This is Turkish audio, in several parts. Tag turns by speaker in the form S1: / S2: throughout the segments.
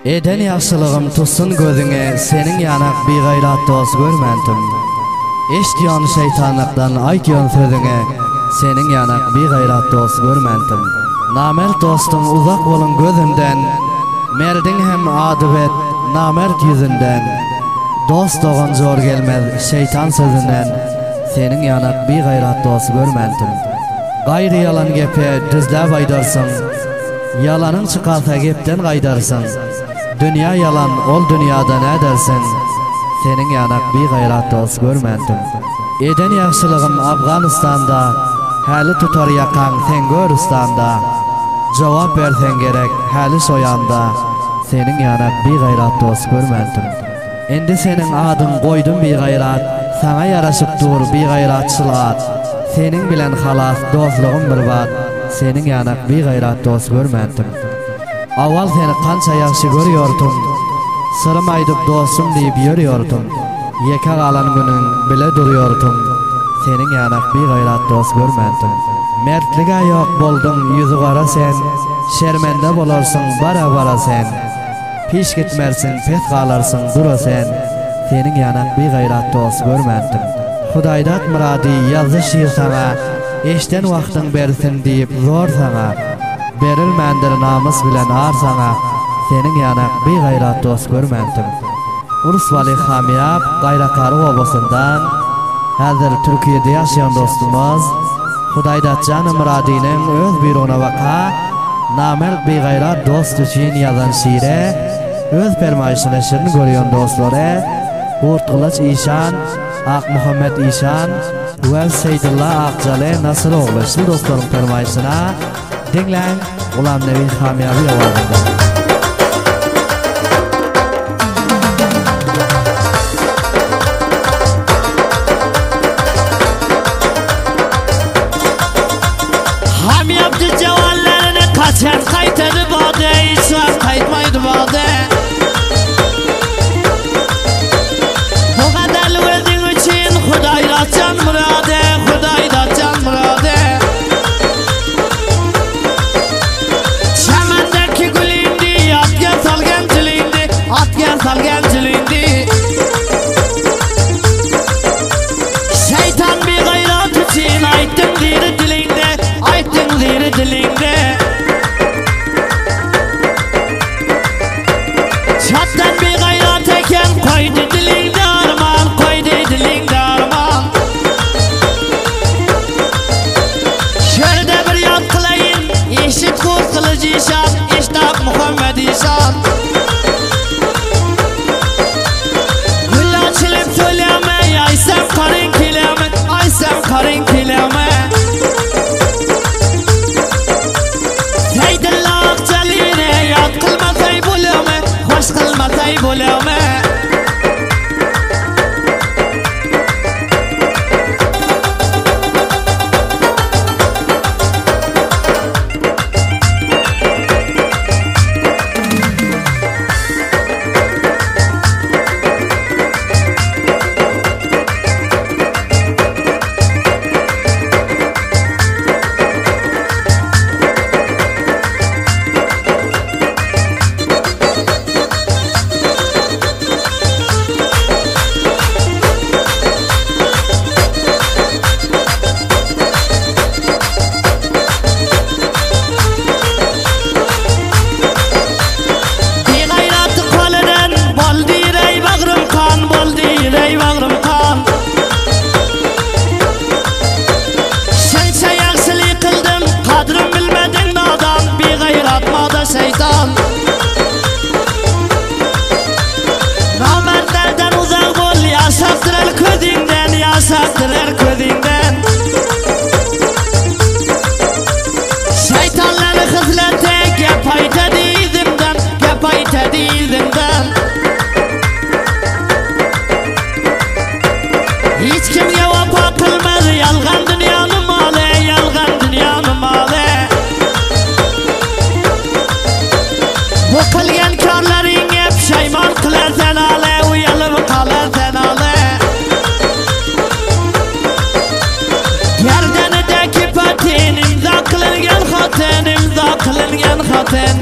S1: Eden yaxşılığım tutsun gözüne, senin yanak bir gayrat dost görmendim. Eşdiyon şeytanlıktan aytyon sözüne, senin yanak bir gayrat dost görmendim. Namert dostum uzak olun gözümden, merdin hem adıbet namert yüzünden. Dost doğan zor gelmez şeytan sözünden, senin yanak bir gayrat dost görmendim. Gayrı yalan gepe düzlep aydarsın, yalanın çıkarsa gepten gaydarsın. Dünya yalan, ol dünyada ne dersin? Senin yanak bir gayrat dost görmendim. Eden yaxşılığım Afganistan'da, hali tutar yakan sen Görüstan'da. Cevap versen gerek hali soyanda, senin yanak bir gayrat dost görmendim. Endi senin adın koydum bir gayrat, sana yaraşıp dur bir gayratçılat. Senin bilen halas dostluğum bir vat, senin yanak bir gayrat dost görmendim. Aval seni kança yaxşı görüyordum, sırım aydıp dostum deyip yürüyordum. Yeka kalan günün bile duruyordum, senin yanak bir gayrat dost görmendim. Mertliğe yok boldun yüzü kara sen, şermende bolarsun bara bara sen. Piş gitmersin pet kalarsın dura sen, senin yanak bir gayrat dost görmendim. Hudaydat muradi yazı şiir sana, eşten vaxtın bersin deyip zor sana. Berilmendir namus bilen ar sana, senin yanak bir gayrat dost görmendim. Urus Vali Hamiyab Gayrakarı obasından, hazır Türkiye'de yaşayan dostumuz Hudaydat Canı Muradinin öz bir ona vaka, namert bir gayrat dost için yazan şiire, öz permayışını şirini görüyon dostları Urt Kılıç İşan, Ak Muhammed İşan ve Seydullah Akcale Nasıroğlu şu dostların permayışına dinleyin. Ulan Nevi Hamiyabı yavardında.
S2: Hamiyabı cevallerini kaçan kaytadı bade, İslam kaytmaydı bade. Bu kadar verdin için Hudayrat can murade, Hudayrat can murade. Çemendeki gül indi, atgen salgen cilindi, atgen salgen cilindi. Şeytan bir gayrat için ayttın diri dilinde, ayttın diri dilinde. Çattan bir gayrat eken koydu dilinde arman, koydu dilinde arman. Şerde bir yat kılayın, işit kurt kılıcı işan, iştah Muhammed İşan. Gül açılıp söyleme, aysam karın kileme, aysam karın kileme. Seydillah Akçaline, yat kılmasay buleme, hoş kılmasay buleme. Şeytan namertlerden uzak ol, yaşattır el közünden, yaşattır el közünden. Şeytanları hızlete, gepayte değildimden, gepayte değildimden. Hiç kimge vapa kılmaz, yalgan dünyanın malı, yalgan dünyanın malı. Bu kılgen karların hep şeyman kılar sen ale, uyalıp kalır sen ale. Yerdenedeki patin, imza kılıngen haten, imza kılıngen haten.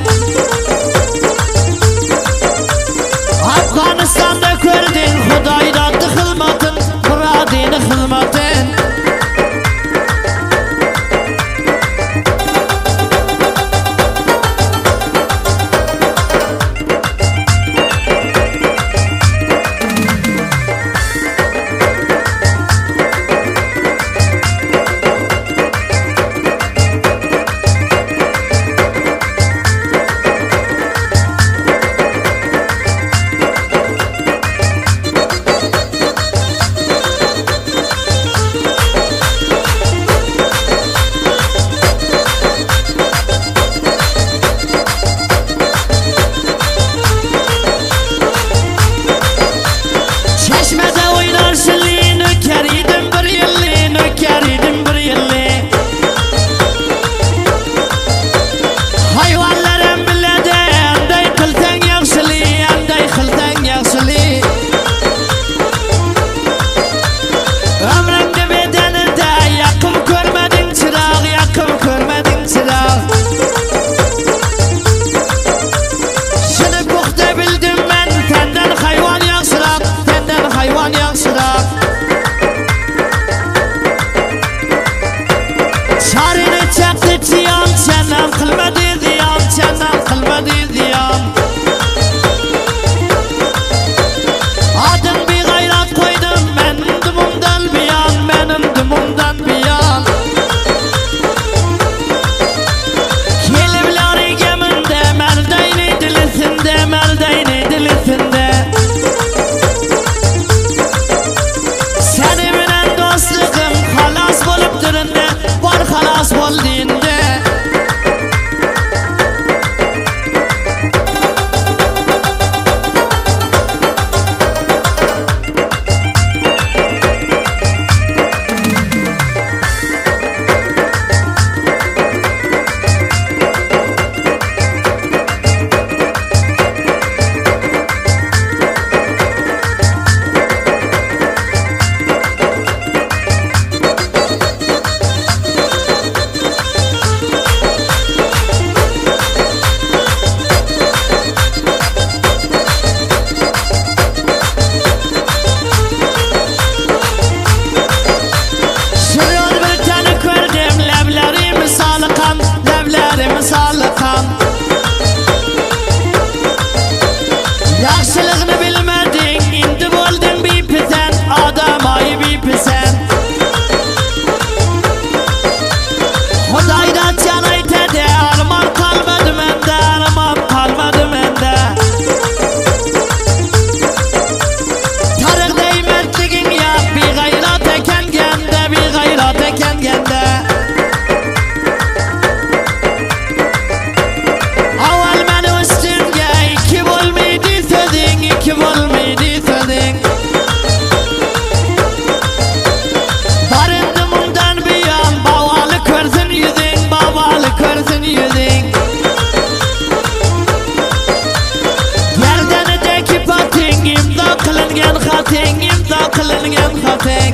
S2: tek